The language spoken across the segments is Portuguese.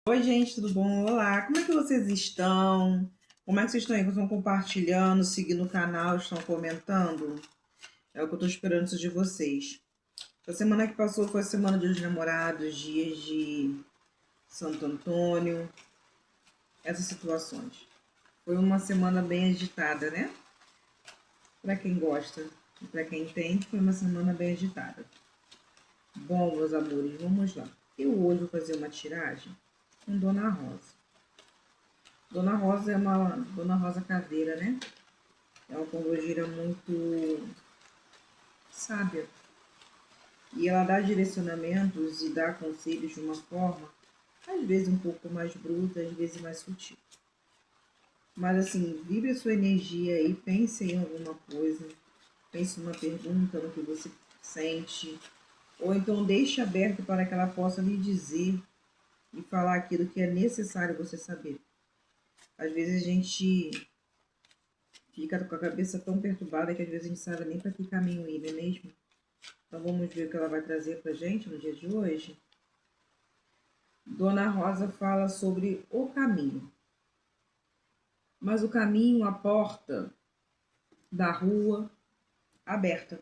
Oi, gente, tudo bom? Olá, como é que vocês estão? Como é que vocês estão aí? Estão compartilhando, seguindo o canal, estão comentando? É o que eu tô esperando isso de vocês. A semana que passou foi a semana dos namorados, dias de Santo Antônio, essas situações. Foi uma semana bem agitada, né? Para quem gosta e para quem entende, foi uma semana bem agitada. Bom, meus amores, vamos lá. Eu hoje vou fazer uma tiragem com Dona Rosa. Dona Rosa é uma Dona Rosa caveira, né? É uma pombogira muito sábia. E ela dá direcionamentos e dá conselhos de uma forma, às vezes um pouco mais bruta, às vezes mais sutil. Mas assim, vibre a sua energia aí, pense em alguma coisa, pense numa pergunta, no que você sente, ou então deixe aberto para que ela possa lhe dizer e falar aquilo que é necessário você saber. Às vezes a gente fica com a cabeça tão perturbada que às vezes a gente sabe nem para que caminho ir, não é mesmo? Então vamos ver o que ela vai trazer para a gente no dia de hoje. Dona Rosa fala sobre o caminho. Mas o caminho, a porta da rua aberta.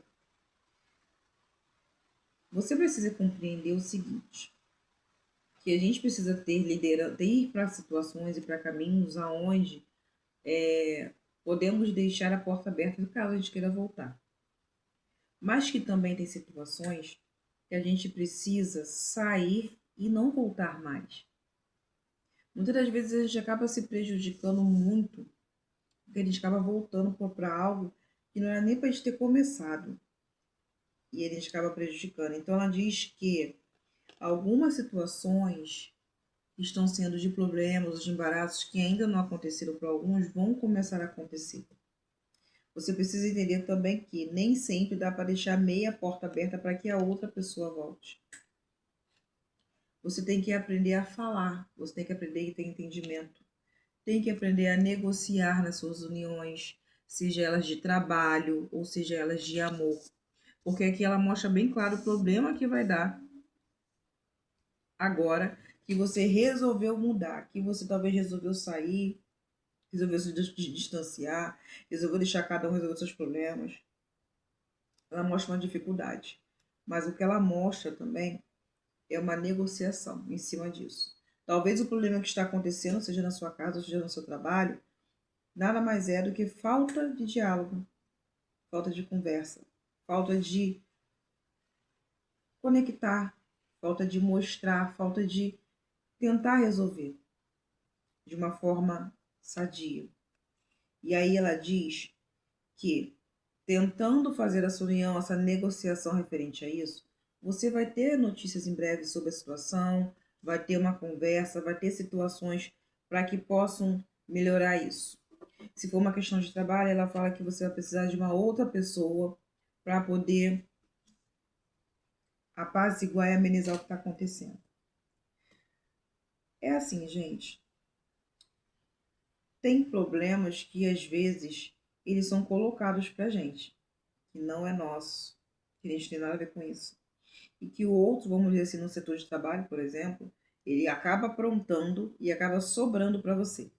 Você precisa compreender o seguinte, que a gente precisa ter liderança, ir para situações e para caminhos aonde podemos deixar a porta aberta caso a gente queira voltar. Mas que também tem situações que a gente precisa sair e não voltar mais. Muitas das vezes a gente acaba se prejudicando muito, porque a gente acaba voltando para algo que não era nem para a gente ter começado. E a gente acaba prejudicando. Então ela diz que algumas situações que estão sendo de problemas, de embaraços que ainda não aconteceram para alguns, vão começar a acontecer. Você precisa entender também que nem sempre dá para deixar meia porta aberta para que a outra pessoa volte. Você tem que aprender a falar, você tem que aprender a ter entendimento, tem que aprender a negociar nas suas uniões, seja elas de trabalho ou seja elas de amor. Porque aqui ela mostra bem claro o problema que vai dar agora que você resolveu mudar, que você talvez resolveu sair, resolveu se distanciar, resolveu deixar cada um resolver seus problemas. Ela mostra uma dificuldade. Mas o que ela mostra também é uma negociação em cima disso. Talvez o problema que está acontecendo, seja na sua casa, seja no seu trabalho, nada mais é do que falta de diálogo, falta de conversa, falta de conectar, falta de mostrar, falta de tentar resolver de uma forma sadia. E aí ela diz que, tentando fazer essa união, essa negociação referente a isso, você vai ter notícias em breve sobre a situação, vai ter uma conversa, vai ter situações para que possam melhorar isso. Se for uma questão de trabalho, ela fala que você vai precisar de uma outra pessoa para poder apaziguar e amenizar o que está acontecendo. É assim, gente. Tem problemas que às vezes eles são colocados para gente, que não é nosso, que a gente tem nada a ver com isso. E que o outro, vamos dizer assim, no setor de trabalho, por exemplo, ele acaba aprontando e acaba sobrando para você.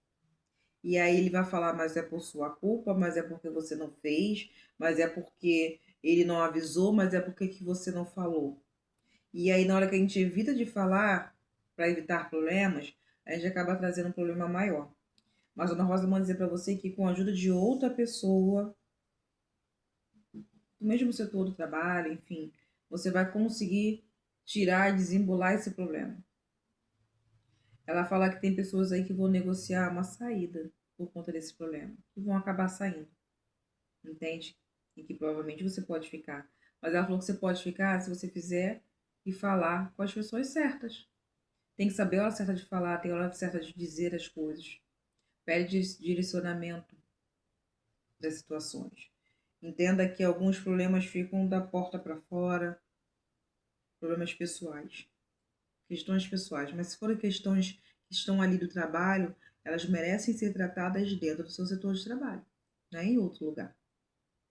E aí ele vai falar, mas é por sua culpa, mas é porque você não fez, mas é porque ele não avisou, mas é porque que você não falou. E aí na hora que a gente evita de falar, para evitar problemas, a gente acaba trazendo um problema maior. Mas a Dona Rosa manda dizer para você que com a ajuda de outra pessoa, do mesmo setor do trabalho, enfim, você vai conseguir tirar e desembolar esse problema. Ela fala que tem pessoas aí que vão negociar uma saída por conta desse problema, que vão acabar saindo, entende? E que provavelmente você pode ficar. Mas ela falou que você pode ficar se você fizer e falar com as pessoas certas. Tem que saber a hora certa de falar, tem a hora certa de dizer as coisas. Pede direcionamento das situações. Entenda que alguns problemas ficam da porta para fora, problemas pessoais, questões pessoais, mas se forem questões que estão ali do trabalho, elas merecem ser tratadas dentro do seu setor de trabalho, não é em outro lugar.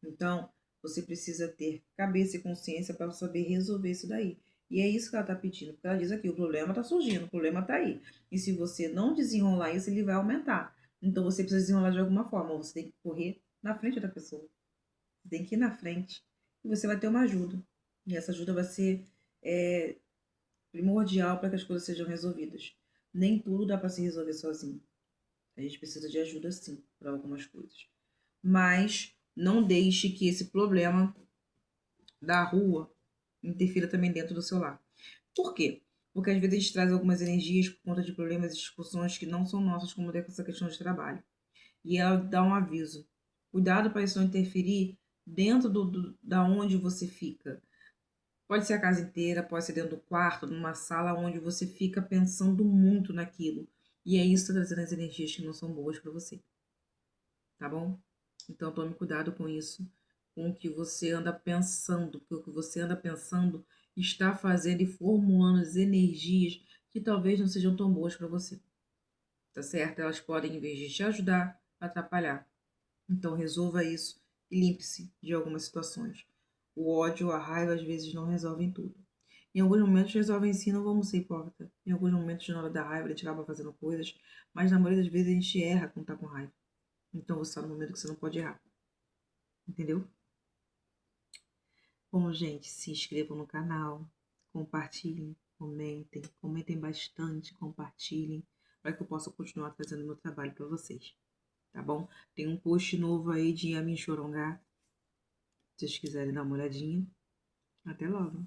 Então, você precisa ter cabeça e consciência para saber resolver isso daí. E é isso que ela tá pedindo, porque ela diz aqui, o problema tá surgindo, o problema tá aí. E se você não desenrolar isso, ele vai aumentar. Então você precisa desenrolar de alguma forma, ou você tem que correr na frente da pessoa. Você tem que ir na frente. E você vai ter uma ajuda. E essa ajuda vai ser é, primordial para que as coisas sejam resolvidas. Nem tudo dá para se resolver sozinho. A gente precisa de ajuda sim para algumas coisas. Mas não deixe que esse problema da rua interfira também dentro do seu lar. Por quê? Porque às vezes a gente traz algumas energias por conta de problemas e discussões que não são nossas, como essa questão de trabalho. E ela dá um aviso. Cuidado para isso não interferir dentro da onde você fica. Pode ser a casa inteira, pode ser dentro do quarto, numa sala onde você fica pensando muito naquilo. E é isso que está trazendo as energias que não são boas para você. Tá bom? Então tome cuidado com isso, com o que você anda pensando, porque o que você anda pensando está fazendo e formulando as energias que talvez não sejam tão boas para você. Tá certo? Elas podem, em vez de te ajudar, atrapalhar. Então resolva isso e limpe-se de algumas situações. O ódio, a raiva, às vezes não resolvem tudo. Em alguns momentos resolvem sim, não vamos ser hipócrita. Em alguns momentos, na hora da raiva, a gente acaba fazendo coisas, mas na maioria das vezes a gente erra quando tá com raiva. Então você está no momento que você não pode errar. Entendeu? Bom, gente, se inscrevam no canal, compartilhem, comentem bastante, compartilhem, para que eu possa continuar trazendo meu trabalho para vocês. Tá bom? Tem um post novo aí de Yamin Chorongá, se vocês quiserem dar uma olhadinha. Até logo!